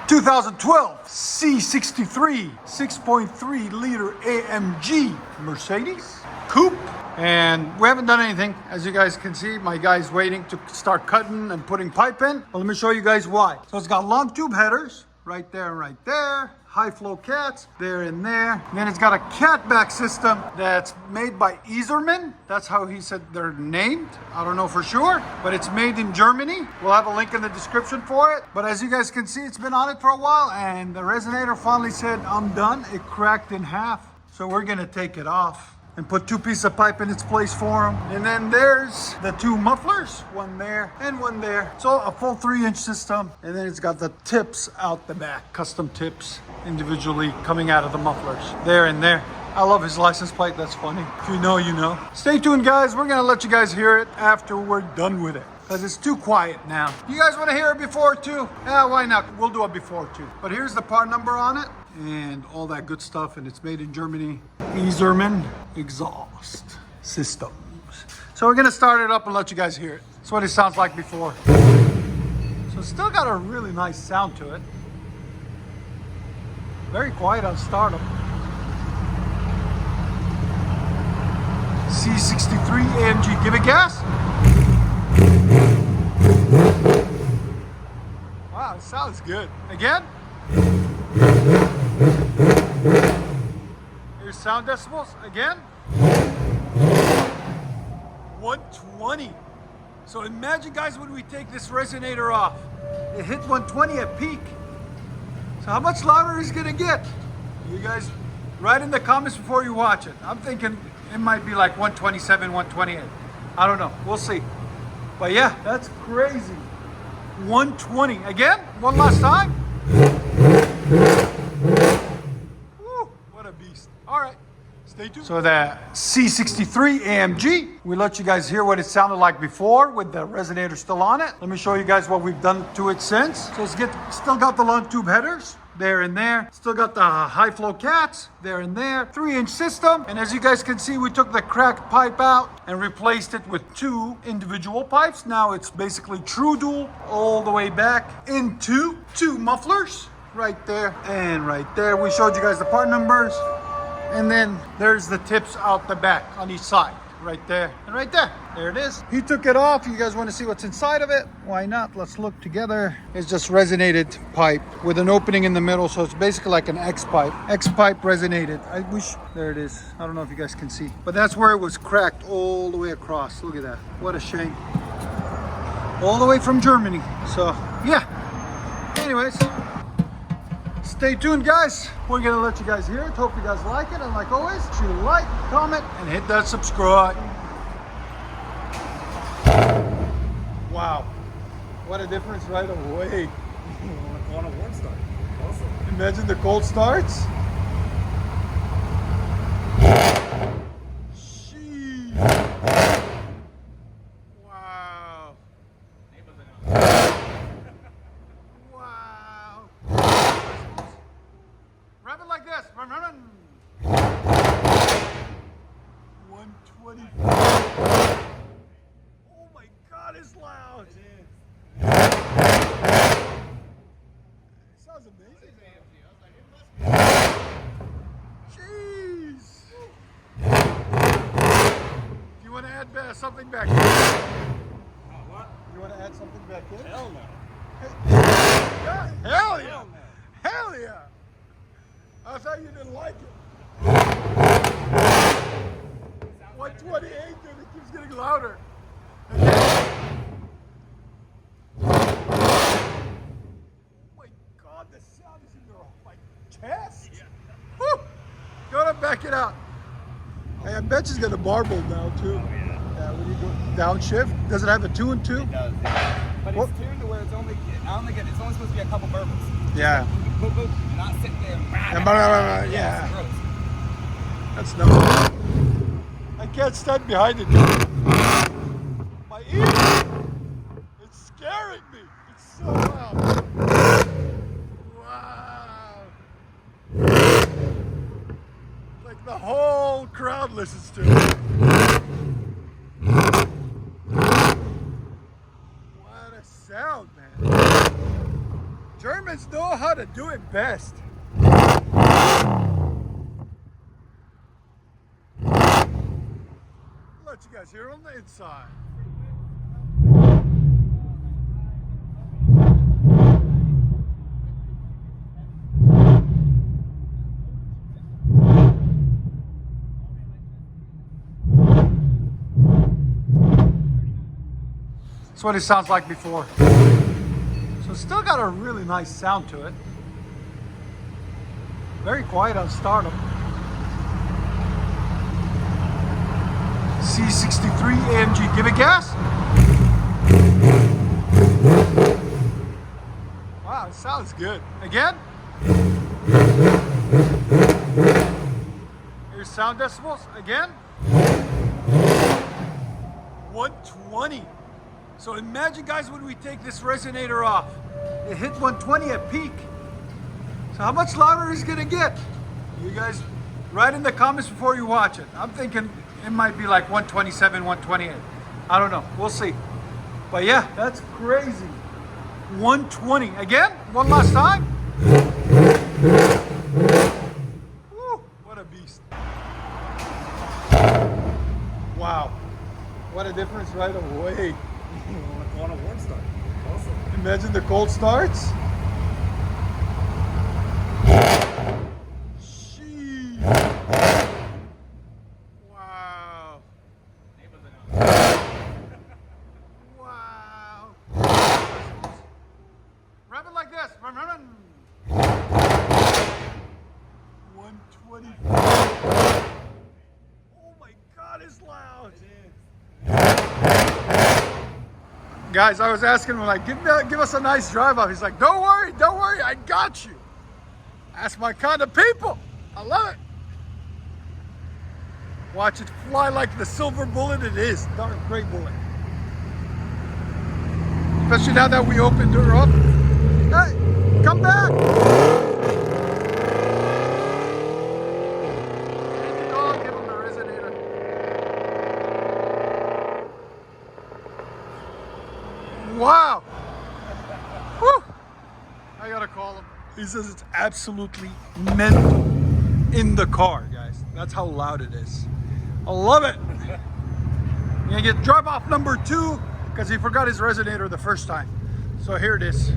2012 C63 6.3 liter AMG Mercedes Coupe. And we haven't done anything. As you guys can see, my guy's waiting to start cutting and putting pipe in. But let me show you guys why. So it's got long tube headers right there and right there. High flow cats there and there. And then it's got a cat back system that's made by Eisenmann. That's how he said they're named. I don't know for sure, but it's made in Germany. We'll have a link in the description for it. But as you guys can see, it's been on it for a while, and the resonator finally said, I'm done. It cracked in half. So we're gonna take it off and put two pieces of pipe in its place for them. And then there's the two mufflers, one there and one there. So a full 3-inch system. And then it's got the tips out the back, custom tips individually coming out of the mufflers there and there. I love his license plate. That's funny. If you know, you know. Stay tuned, guys. We're gonna let you guys hear it after we're done with it, because it's too quiet now. You guys want to hear it before too? Yeah, why not? We'll do it before too. But here's the part number on it and all that good stuff, and it's made in Germany. Eisenmann exhaust systems. So we're gonna start it up and let you guys hear it. That's what it sounds like before. So it's still got a really nice sound to it. Very quiet on startup. C63 AMG, give it gas. Wow, it sounds good. Again. Here's sound decibels again. 120. So imagine, guys, when we take this resonator off, it hit 120 at peak. So how much louder is it gonna get? You guys write in the comments before you watch it. I'm thinking it might be like 127, 128. I don't know. We'll see. But yeah, that's crazy. 120. Again, one last time. Woo, what a beast. All right, stay tuned. So the C63 AMG, we let you guys hear what it sounded like before with the resonator still on it. Let me show you guys what we've done to it since. So it's still got the long tube headers there and there. Still got the high flow cats there and there. 3-inch system. And as you guys can see, we took the cracked pipe out and replaced it with two individual pipes. Now it's basically true dual all the way back into two mufflers right there and right there. We showed you guys the part numbers. And then there's the tips out the back on each side. Right there and right there. There it is. He took it off. You guys want to see what's inside of it? Why not? Let's look together. It's just resonated pipe with an opening in the middle. So it's basically like an X pipe. X pipe resonated. I wish, there it is. I don't know if you guys can see, but that's where it was cracked all the way across. Look at that. What a shame. All the way from Germany. So yeah. Anyways, stay tuned, guys. We're gonna let you guys hear it. Hope you guys like it. And like always, shoot a like, comment, and hit that subscribe. Wow. What a difference right away. On a warm start. Awesome. Imagine the cold starts. Sheesh. Wow. Wow. Rev it like this. Run, run, run. 120. Oh my God, it's loud. It is. It sounds amazing. Jeez. Do you want to add something back in? What? You want to add something back in? Hell no. Yeah, hell yeah. Hell yeah. I thought you didn't like it. 128, dude, it keeps getting louder. Oh my God, the sound is in your chest. Yeah. Woo! Go to back it out. Hey, I bet she's got a barbell now too. Oh, yeah. When you go downshift, does it have a 2 and 2? It does. Yeah. But it's tuned to where it's only supposed to be a couple bourbons. Yeah. Boop, boop. You're not sitting there. Yeah. It's gross. That's no. I can't stand behind it. My ear. It's scaring me. It's so loud. Wow. Like the whole crowd listens to it. What a sound, man. German. Germans know how to do it best. Let you guys hear on the inside. That's what it sounds like before. So it's still got a really nice sound to it. Very quiet on startup. C63 AMG, give it gas. Wow, it sounds good. Again. Here's sound decibels. Again. 120. So imagine, guys, when we take this resonator off, it hit 120 at peak. So how much louder is it gonna get? You guys write in the comments before you watch it. I'm thinking it might be like 127, 128. I don't know, we'll see. But yeah, that's crazy. 120, again, one last time. Woo, what a beast. Wow, what a difference right away. On a warm start. Awesome. Imagine the cold starts. Sheesh. Wow. Wow. Rev it like this. Run, run, run. 120. Oh my God, it's loud. It is. Guys, I was asking him, like, give us a nice drive off. He's like, don't worry, I got you. That's my kind of people. I love it. Watch it fly like the silver bullet it is. Dark gray bullet. Especially now that we opened her up. Hey, come back. Oh, give him the resonator. Wow. Whew. I gotta call him. He says it's absolutely mental in the car, guys. That's how loud it is. I love it. You're gonna get drive off number 2 because he forgot his resonator the first time. So here it is.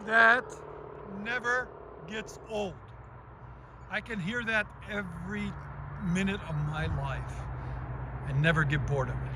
That never gets old. I can hear that every minute of my life and never get bored of it.